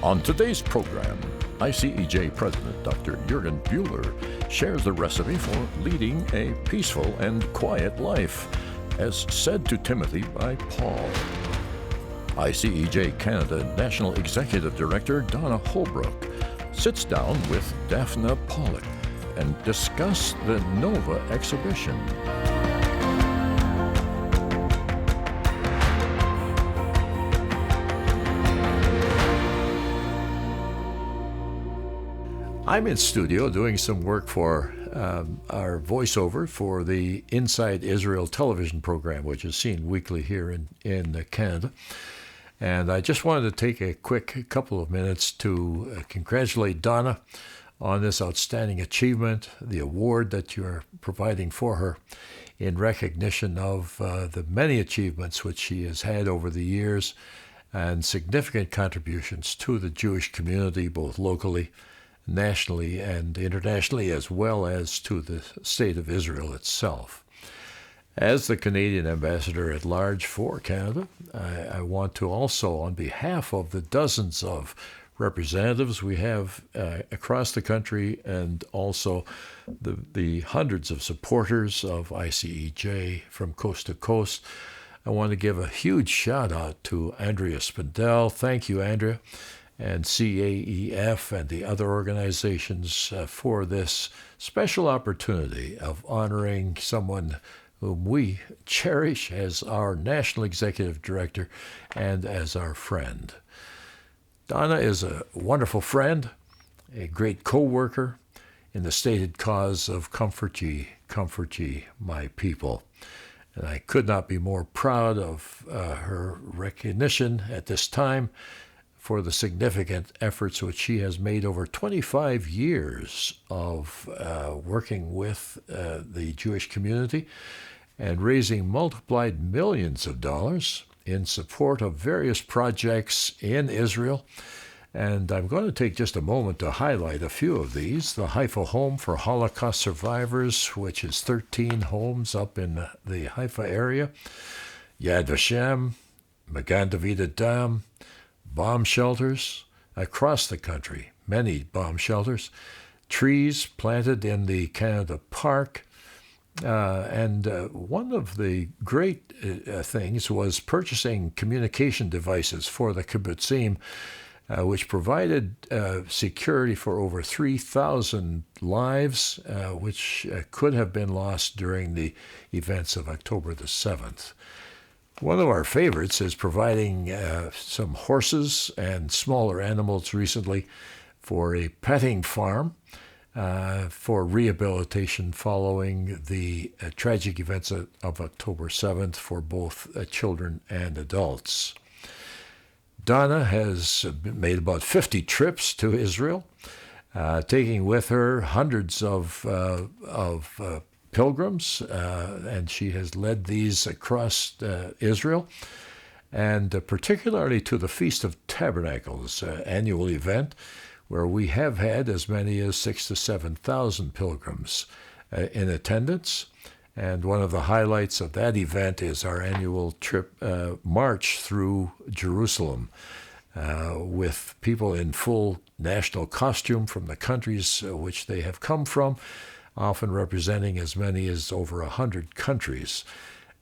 On today's program, ICEJ President Dr. Jürgen Bühler shares the recipe for leading a peaceful and quiet life, as said to Timothy by Paul. ICEJ Canada National Executive Director Donna Holbrook sits down with Daphna Pollak and discuss the Nova exhibition. I'm in studio doing some work for our voiceover for the Inside Israel television program, which is seen weekly here in Canada. And I just wanted to take a quick couple of minutes to congratulate Donna on this outstanding achievement, the award that you're providing for her in recognition of the many achievements which she has had over the years and significant contributions to the Jewish community, both locally, nationally, and internationally, as well as to the state of Israel itself. As the Canadian ambassador at large for Canada, I want to also, on behalf of the dozens of representatives we have across the country and also the hundreds of supporters of ICEJ from coast to coast, I want to give a huge shout out to Andrea Spindell. Thank you, Andrea, and CAEF and the other organizations for this special opportunity of honoring someone whom we cherish as our National Executive Director and as our friend. Donna is a wonderful friend, a great co-worker in the stated cause of comfort ye, my people. And I could not be more proud of her recognition at this time for the significant efforts which she has made over 25 years of working with the Jewish community and raising multiplied millions of dollars in support of various projects in Israel. And I'm going to take just a moment to highlight a few of these. The Haifa Home for Holocaust Survivors, which is 13 homes up in the Haifa area. Yad Vashem, Magan David Adam, bomb shelters across the country, many bomb shelters, trees planted in the Canada Park, and one of the great things was purchasing communication devices for the kibbutzim, which provided security for over 3,000 lives, which could have been lost during the events of October the 7th. One of our favorites is providing some horses and smaller animals recently for a petting farm for rehabilitation following the tragic events of October 7th for both children and adults. Donna has made about 50 trips to Israel, taking with her hundreds of pilgrims, and she has led these across Israel, and particularly to the Feast of Tabernacles annual event, where we have had as many as 6,000 to 7,000 pilgrims in attendance. And one of the highlights of that event is our annual trip march through Jerusalem with people in full national costume from the countries which they have come from, often representing as many as over 100 countries.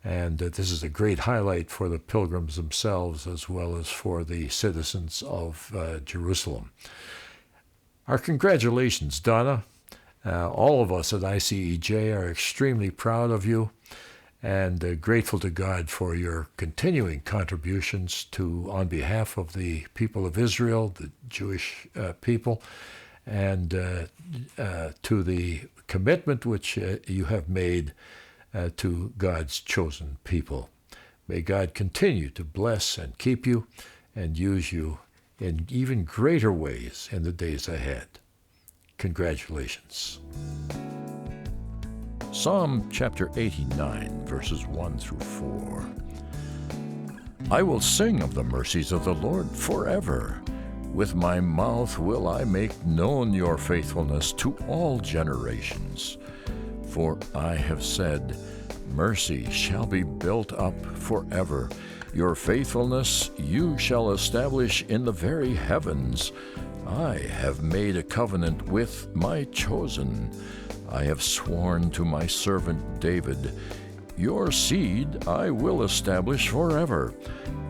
And this is a great highlight for the pilgrims themselves as well as for the citizens of Jerusalem. Our congratulations, Donna. All of us at ICEJ are extremely proud of you and grateful to God for your continuing contributions on behalf of the people of Israel, the Jewish people, and to the commitment which you have made to God's chosen people. May God continue to bless and keep you and use you in even greater ways in the days ahead. Congratulations. Psalm chapter 89, verses 1 through 4. I will sing of the mercies of the Lord forever. With my mouth will I make known your faithfulness to all generations. For I have said, mercy shall be built up forever. Your faithfulness you shall establish in the very heavens. I have made a covenant with my chosen. I have sworn to my servant David, your seed I will establish forever,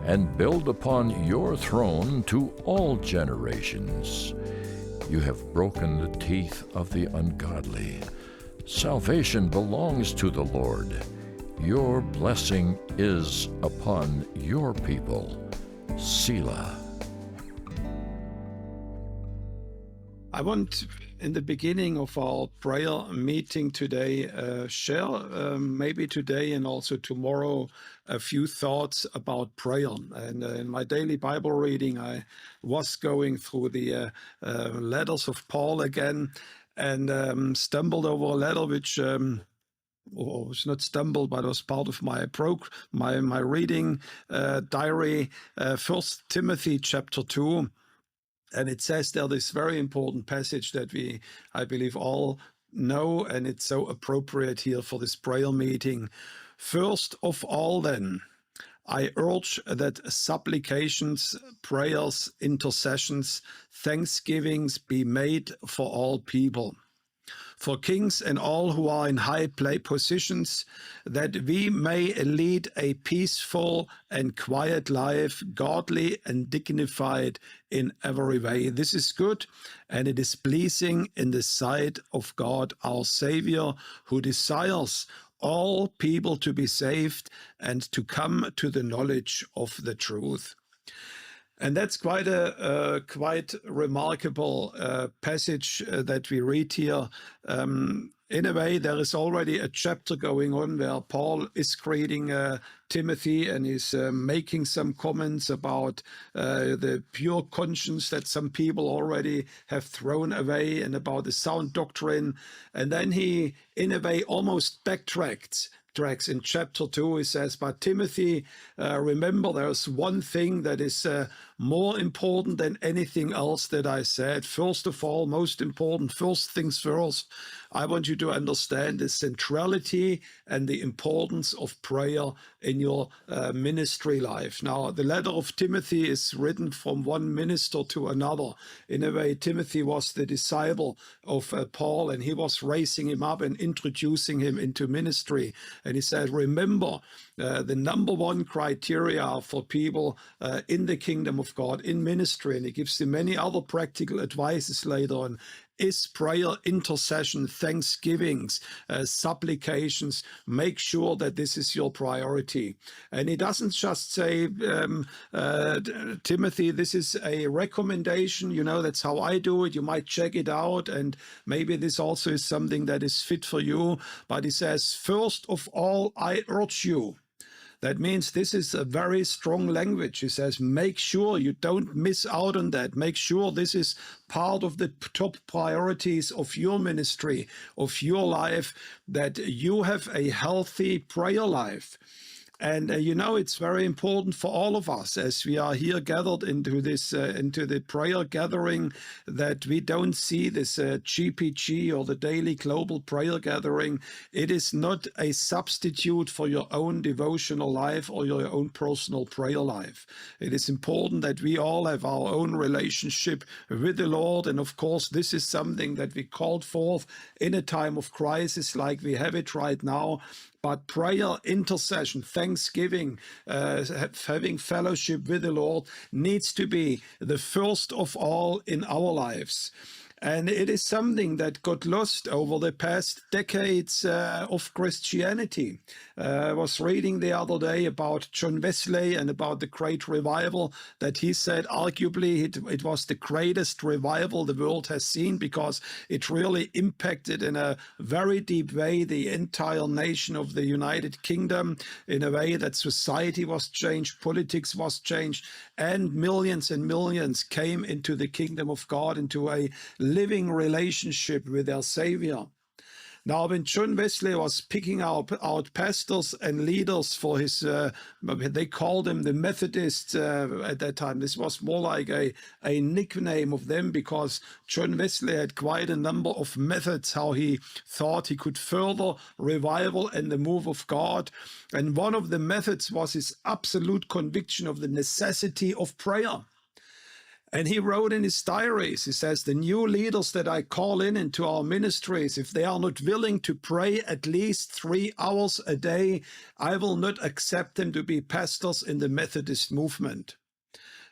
and build upon your throne to all generations. You have broken the teeth of the ungodly. Salvation belongs to the Lord. Your blessing is upon your people. Selah. I want, in the beginning of our prayer meeting today, share maybe today and also tomorrow a few thoughts about prayer. And in my daily Bible reading, I was going through the letters of Paul again and stumbled over a letter which or was not stumbled, but was part of my my reading diary, 1 Timothy chapter 2. And it says there this very important passage that I believe, all know, and it's so appropriate here for this prayer meeting. First of all, then, I urge that supplications, prayers, intercessions, thanksgivings be made for all people, for kings and all who are in high positions, that we may lead a peaceful and quiet life, godly and dignified in every way. This is good, and it is pleasing in the sight of God our Savior, who desires all people to be saved and to come to the knowledge of the truth. And that's quite a quite remarkable passage that we read here. In a way, there is already a chapter going on where Paul is greeting Timothy and is making some comments about the pure conscience that some people already have thrown away and about the sound doctrine. And then he, in a way, almost backtracks. In chapter 2, he says, but Timothy, remember, there's one thing that is more important than anything else that I said. First of all, most important, first things first, I want you to understand the centrality and the importance of prayer in your ministry life. Now, the letter of Timothy is written from one minister to another. In a way, Timothy was the disciple of Paul, and he was raising him up and introducing him into ministry. And he said, remember, the number one criteria for people in the kingdom of God, in ministry, and he gives them many other practical advices later on, is prayer, intercession, thanksgivings, supplications. Make sure that this is your priority. And he doesn't just say, Timothy, this is a recommendation, you know, that's how I do it. You might check it out, and maybe this also is something that is fit for you. But he says, first of all, I urge you. That means this is a very strong language. He says, make sure you don't miss out on that. Make sure this is part of the top priorities of your ministry, of your life, that you have a healthy prayer life. And you know, it's very important for all of us as we are here gathered into this, into the prayer gathering, that we don't see this GPG or the daily global prayer gathering. It is not a substitute for your own devotional life or your own personal prayer life. It is important that we all have our own relationship with the Lord. And of course, this is something that we called forth in a time of crisis like we have it right now. But prayer, intercession, thanksgiving, having fellowship with the Lord needs to be the first of all in our lives. And it is something that got lost over the past decades of Christianity. I was reading the other day about John Wesley and about the great revival that he said arguably it was the greatest revival the world has seen, because it really impacted in a very deep way the entire nation of the United Kingdom, in a way that society was changed, politics was changed, and millions came into the kingdom of God, into a living relationship with their Savior. Now, when John Wesley was picking out pastors and leaders for his, they called them the Methodists at that time. This was more like a nickname of them, because John Wesley had quite a number of methods how he thought he could further revival and the move of God. And one of the methods was his absolute conviction of the necessity of prayer. And he wrote in his diaries, he says, the new leaders that I call into our ministries, if they are not willing to pray at least 3 hours a day, I will not accept them to be pastors in the Methodist movement.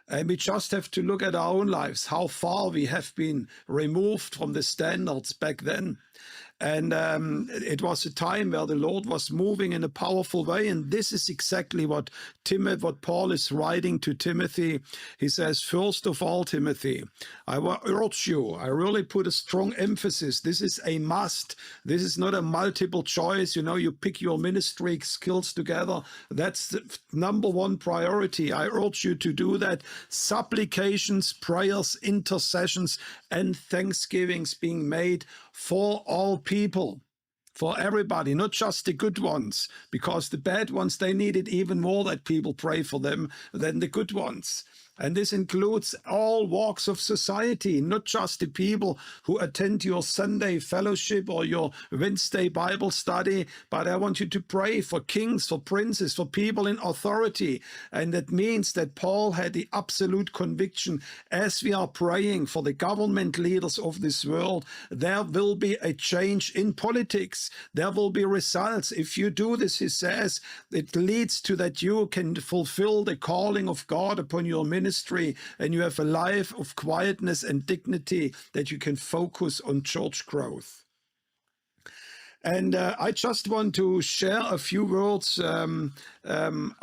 And we just have to look at our own lives, how far we have been removed from the standards back then. And it was a time where the Lord was moving in a powerful way. And this is exactly what Paul is writing to Timothy. He says, first of all, Timothy, I will urge you, I really put a strong emphasis. This is a must. This is not a multiple choice. You know, you pick your ministry skills together. That's the number one priority. I urge you to do that. Supplications, prayers, intercessions, and thanksgivings being made for all people, for everybody, not just the good ones, because the bad ones, they need it even more that people pray for them than the good ones. And this includes all walks of society, not just the people who attend your Sunday fellowship or your Wednesday Bible study, but I want you to pray for kings, for princes, for people in authority. And that means that Paul had the absolute conviction, as we are praying for the government leaders of this world, there will be a change in politics. There will be results. If you do this, he says, it leads to that you can fulfill the calling of God upon your ministry, and you have a life of quietness and dignity that you can focus on church growth. And I just want to share a few words about the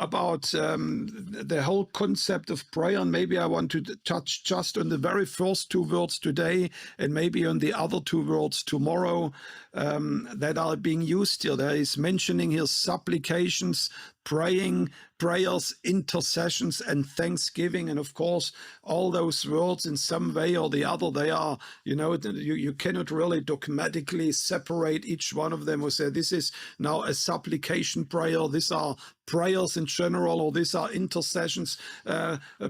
whole concept of prayer. And maybe I want to touch just on the very first 2 words today, and maybe on the other 2 words tomorrow that are being used here. There is mentioning here supplications, praying, prayers, intercessions, and thanksgiving. And of course, all those words in some way or the other, they are, you know, you cannot really dogmatically separate each one of them or say, this is now a supplication prayer, these are prayers in general, or these are intercessions.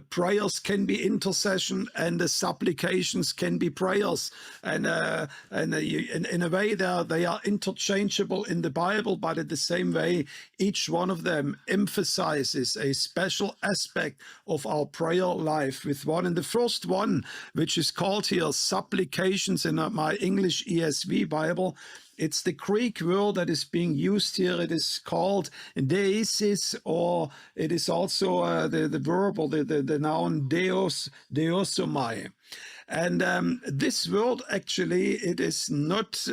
Prayers can be intercession, and the supplications can be prayers. And in a way, they are interchangeable in the Bible, but in the same way, each one of them emphasizes a special aspect of our prayer life with one. And the first one, which is called here supplications in my English ESV Bible, it's the Greek word that is being used here. It is called deesis, or it is also the verb or the noun deosomai. And this word, actually, it is not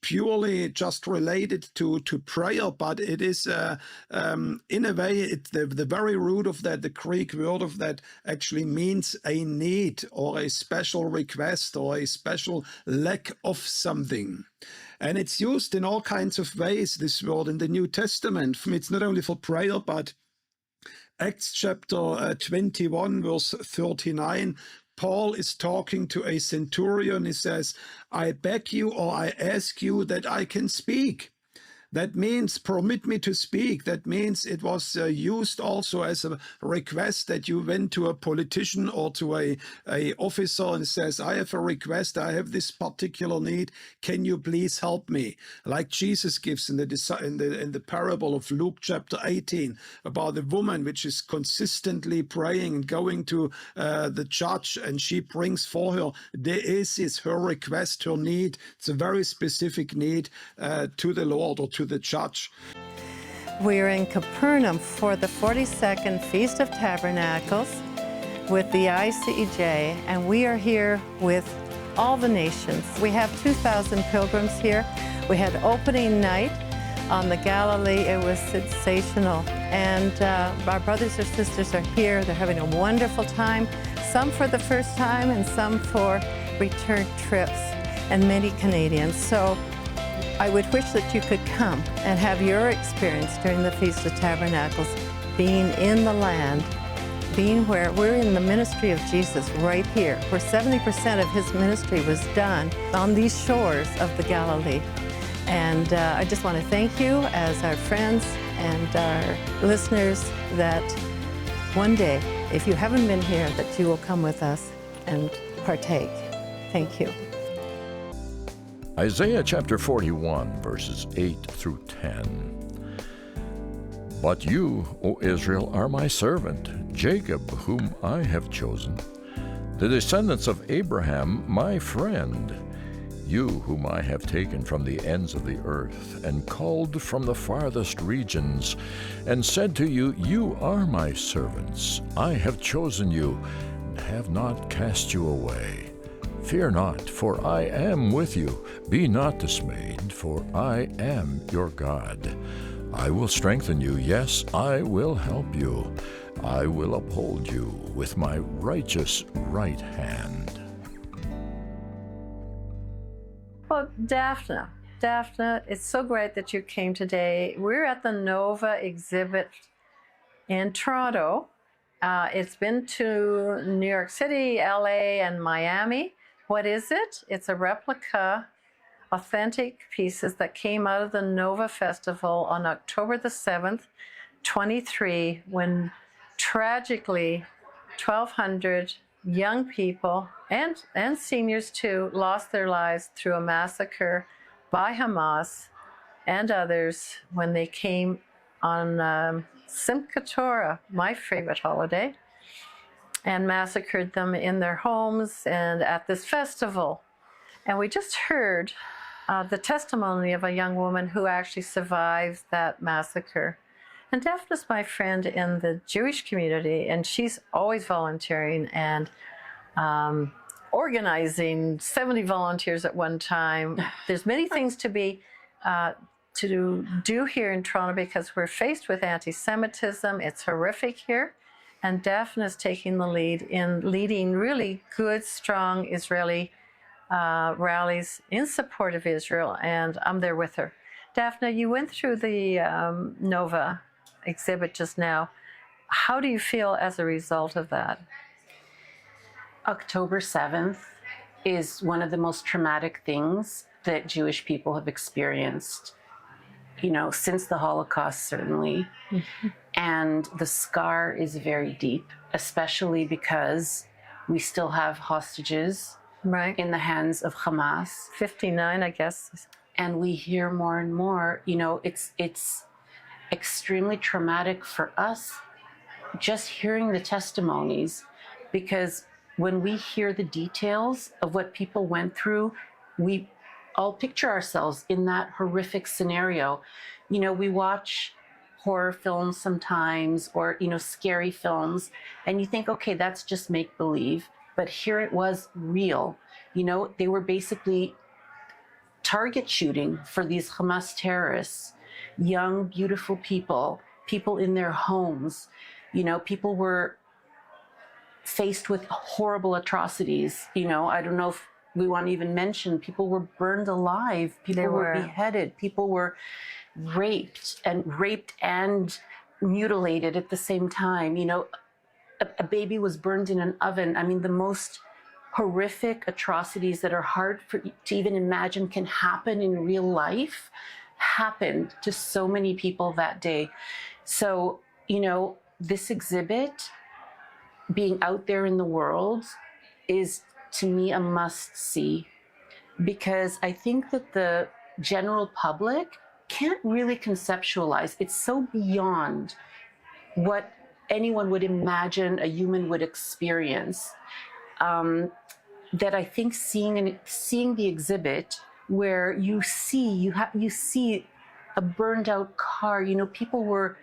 purely just related to prayer, but it is in a way, the very root of that, the Greek word of that, actually means a need or a special request or a special lack of something. And it's used in all kinds of ways, this word, in the New Testament. It's not only for prayer, but Acts chapter 21, verse 39, Paul is talking to a centurion. He says, I beg you, or I ask you that I can speak. That means permit me to speak. That means it was used also as a request that you went to a politician or to a officer and says, I have a request, I have this particular need, can you please help me? Like Jesus gives in the parable of Luke chapter 18 about the woman which is consistently praying and going to the judge, and she brings for her deesis, her request, her need. It's a very specific need to the Lord or to the judge. We're in Capernaum for the 42nd Feast of Tabernacles with the ICEJ, and we are here with all the nations. We have 2,000 pilgrims here. We had opening night on the Galilee. It was sensational. And our brothers and sisters are here. They're having a wonderful time, some for the first time and some for return trips, and many Canadians. So I would wish that you could come and have your experience during the Feast of Tabernacles, being in the land being where we're in the ministry of Jesus right here, where 70% of his ministry was done on these shores of the Galilee. And I just want to thank you as our friends and our listeners that one day, if you haven't been here, that you will come with us and partake. Thank you. Isaiah chapter 41, verses 8 through 10. But you, O Israel, are my servant, Jacob, whom I have chosen, the descendants of Abraham, my friend, you whom I have taken from the ends of the earth, and called from the farthest regions, and said to you, you are my servants. I have chosen you, and have not cast you away. Fear not, for I am with you. Be not dismayed, for I am your God. I will strengthen you, yes, I will help you. I will uphold you with my righteous right hand. Well, Daphna, it's so great that you came today. We're at the Nova exhibit in Toronto. It's been to New York City, LA, and Miami. What is it? It's a replica, authentic pieces that came out of the Nova Festival on October the 7th, 23, when tragically 1,200 young people and seniors too lost their lives through a massacre by Hamas and others when they came on Simchat Torah, my favorite holiday, and massacred them in their homes and at this festival. And we just heard the testimony of a young woman who actually survived that massacre. And Daphna's my friend in the Jewish community, and she's always volunteering and organizing 70 volunteers at one time. There's many things to do here in Toronto because we're faced with anti-Semitism. It's horrific here. And Daphna's taking the lead in leading really good, strong Israeli rallies in support of Israel, and I'm there with her. Daphna, you went through the Nova exhibit just now. How do you feel as a result of that? October 7th is one of the most traumatic things that Jewish people have experienced, since the Holocaust, certainly. Mm-hmm. And the scar is very deep, especially because we still have hostages in the hands of Hamas. 59, I guess. And we hear more and more, it's extremely traumatic for us just hearing the testimonies, because when we hear the details of what people went through, we all picture ourselves in that horrific scenario. We watch horror films sometimes, or, scary films, and you think, okay, that's just make-believe. But here it was real. They were basically target shooting for these Hamas terrorists, young, beautiful people in their homes. People were faced with horrible atrocities. I don't know if we want to even mention, people were burned alive, people were beheaded, people were raped and mutilated at the same time. A baby was burned in an oven. I mean, the most horrific atrocities that are hard to even imagine can happen in real life happened to so many people that day. So, this exhibit being out there in the world is, to me, a must-see, because I think that the general public can't really conceptualize. It's so beyond what anyone would imagine a human would experience, that I think seeing the exhibit, where you see a burned out car. People were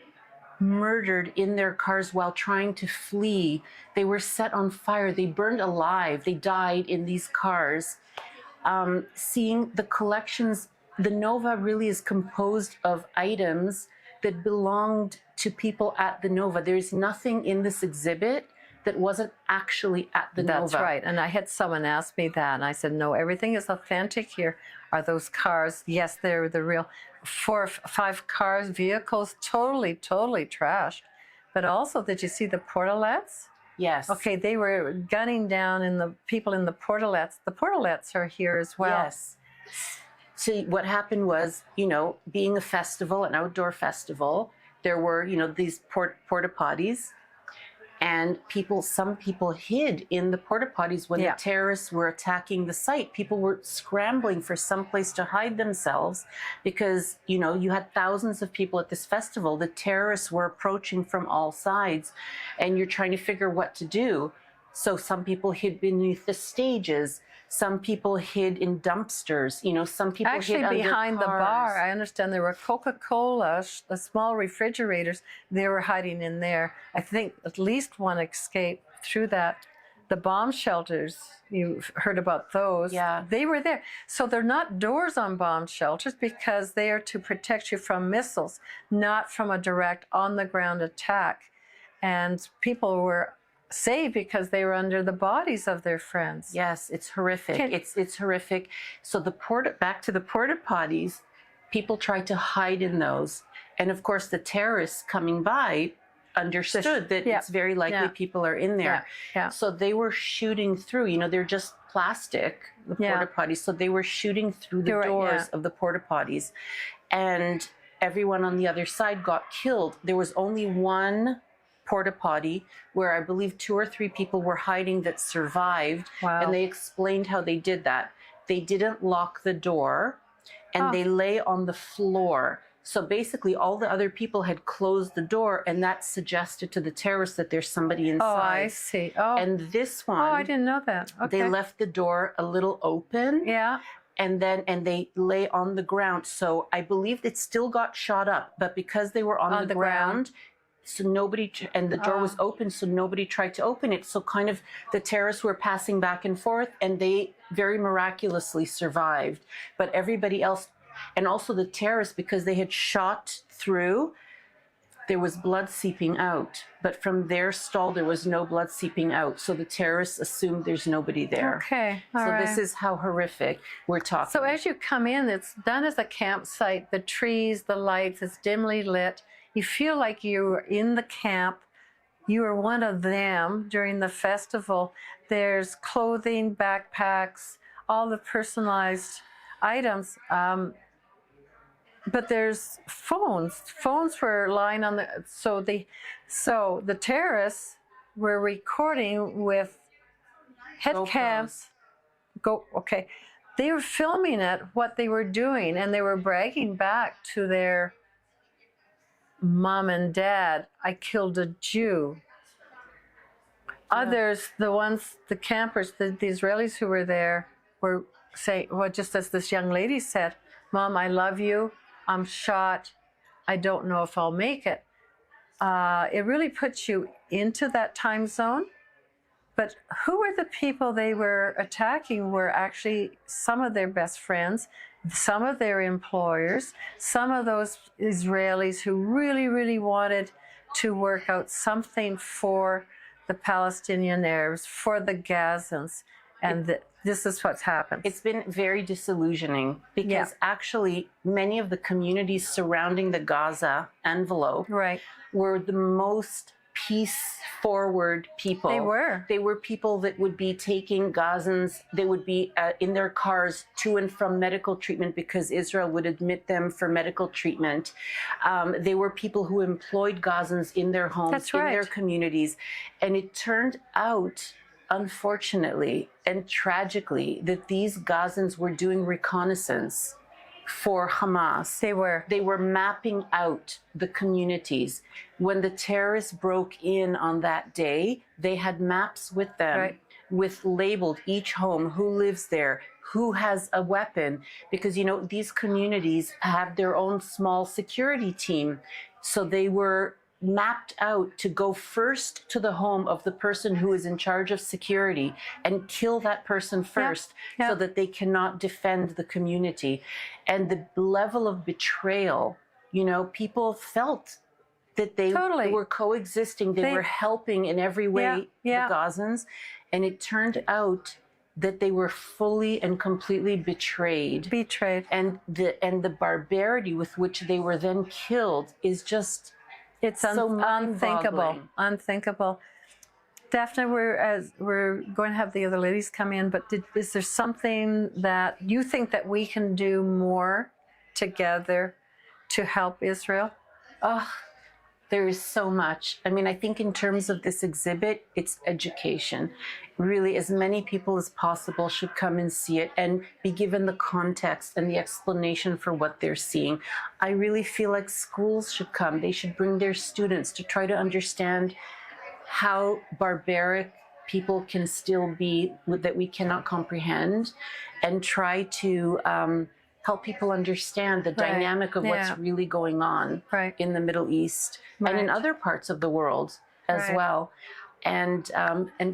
murdered in their cars while trying to flee. They were set on fire. They burned alive. They died in these cars. Seeing the collections, the Nova really is composed of items that belonged to people at the Nova. There's nothing in this exhibit that wasn't actually at the Nova. That's right. And I had someone ask me that, and I said, no, everything is authentic here. Are those cars? Yes, they're the real 4 or 5 cars, vehicles, totally trashed. but also, did you see the portalettes? Yes. Okay, they were gunning down in the people in the portalettes. The portalettes are here as well. Yes. See, what happened was, being a festival, an outdoor festival, there were, these porta potties, and some people hid in the porta potties when the terrorists were attacking the site. People were scrambling for some place to hide themselves because, you had thousands of people at this festival. The terrorists were approaching from all sides, and you're trying to figure what to do. So some people hid beneath the stages. Some people hid in dumpsters. Some people actually hid behind under the cars. bar. I understand there were Coca-Cola, the small refrigerators. They were hiding in there. I think at least one escaped through that. The bomb shelters, you've heard about those. Yeah. They were there. So they're not doors on bomb shelters because they are to protect you from missiles, not from a direct on-the-ground attack. And people were saved because they were under the bodies of their friends. Yes, it's horrific. It's horrific. So back to the porta potties, people tried to hide in those, and of course the terrorists coming by understood that it's very likely people are in there. Yeah. So they were shooting through. They're just plastic, the porta potties. So they were shooting through the doors of the porta potties, and everyone on the other side got killed. There was only one porta potty where I believe 2 or 3 people were hiding that survived. Wow. And they explained how they did that. They didn't lock the door, and they lay on the floor. So basically all the other people had closed the door, and that suggested to the terrorists that there's somebody inside. Oh, I see. Oh, and this one, I didn't know that. Okay. they left the door a little open. Yeah. And they lay on the ground. So I believe it still got shot up, but because they were on the ground, so nobody, and the door was open, so nobody tried to open it. So kind of the terrorists were passing back and forth, and they very miraculously survived. But everybody else, and also the terrorists, because they had shot through, there was blood seeping out. But from their stall, there was no blood seeping out. So the terrorists assumed there's nobody there. Okay, all so right. this is how horrific we're talking. So as you come in, it's done as a campsite. The trees, the lights, it's dimly lit. You feel like you're in the camp. You are one of them during the festival. There's clothing, backpacks, all the personalized items. But there's phones. Phones were lying on the, so the terrorists were recording with head cams. Okay. They were filming it, what they were doing, and they were bragging back to their mom and dad, I killed a Jew. Others, the campers, the Israelis who were there were saying, well, just as this young lady said, Mom, I love you. I'm shot. I don't know if I'll make it. It really puts you into that time zone. But who were the people they were attacking were actually some of their best friends, some of their employers, some of those Israelis who really, really wanted to work out something for the Palestinian Arabs, for the Gazans, and this is what's happened. It's been very disillusioning because actually many of the communities surrounding the Gaza envelope were the most peace-forward people. They were people that would be taking Gazans, they would be in their cars to and from medical treatment because Israel would admit them for medical treatment. They were people who employed Gazans in their homes, in their communities. And it turned out, unfortunately and tragically, that these Gazans were doing reconnaissance for Hamas. They were mapping out the communities. When the terrorists broke in on that day, they had maps with them, with labeled each home, who lives there, who has a weapon, because these communities have their own small security team. So they were mapped out to go first to the home of the person who is in charge of security and kill that person first so that they cannot defend the community. And the level of betrayal, people felt that they were coexisting, they were helping in every way the Gazans, and it turned out that they were fully and completely betrayed. And the barbarity with which they were then killed is just It's so unthinkable, unthinkable. Daphna, we're going to have the other ladies come in, but is there something that you think that we can do more together to help Israel? Oh, there is so much. I mean, I think in terms of this exhibit, it's education. Really, as many people as possible should come and see it and be given the context and the explanation for what they're seeing. I really feel like schools should come. They should bring their students to try to understand how barbaric people can still be, that we cannot comprehend, and try to help people understand the dynamic of what's really going on in the Middle East and in other parts of the world as well. And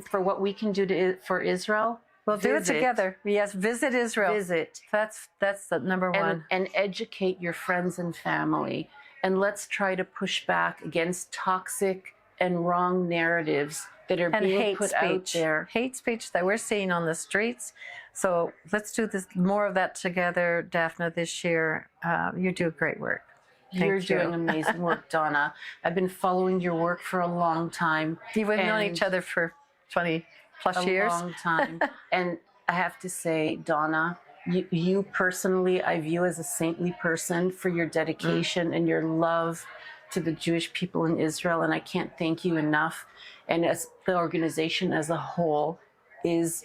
for what we can do for Israel, we'll do it together. Yes, visit Israel. Visit. That's the number one. And educate your friends and family. And let's try to push back against toxic and wrong narratives that are being put out there. Hate speech that we're seeing on the streets. So let's do more of that together, Daphna, this year. You do great work. You're doing amazing work, Donna. I've been following your work for a long time. We've known each other for 20 plus years. A long time. And I have to say, Donna, you personally, I view as a saintly person for your dedication and your love to the Jewish people in Israel, and I can't thank you enough. And as the organization as a whole is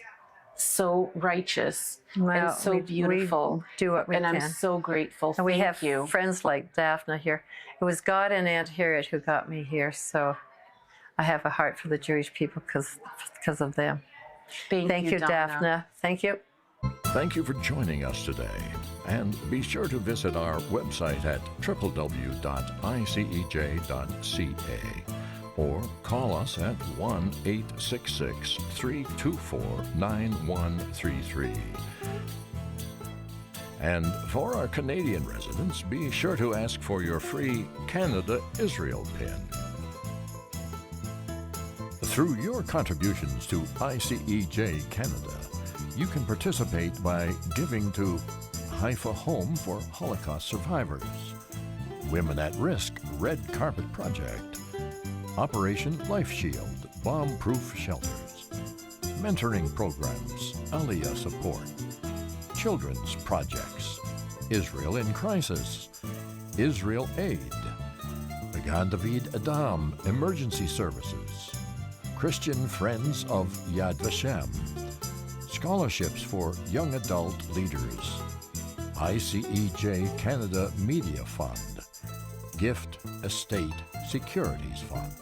so righteous and so beautiful. We do what we can. And I'm so grateful. And we have Thank you. friends like Daphna here. It was God and Aunt Harriet who got me here, so I have a heart for the Jewish people because of them. Thank you, Daphna. Thank you. Thank you for joining us today. And be sure to visit our website at www.icej.ca or call us at 1-866-324-9133. And for our Canadian residents, be sure to ask for your free Canada-Israel pin. Through your contributions to ICEJ Canada, you can participate by giving to Haifa Home for Holocaust Survivors, Women at Risk Red Carpet Project, Operation Life Shield Bomb-Proof Shelters, Mentoring Programs, Aliyah Support, Children's Projects, Israel in Crisis, Israel Aid, Magan David Adam Emergency Services, Christian Friends of Yad Vashem, Scholarships for Young Adult Leaders, ICEJ Canada Media Fund, Gift Estate Securities Fund.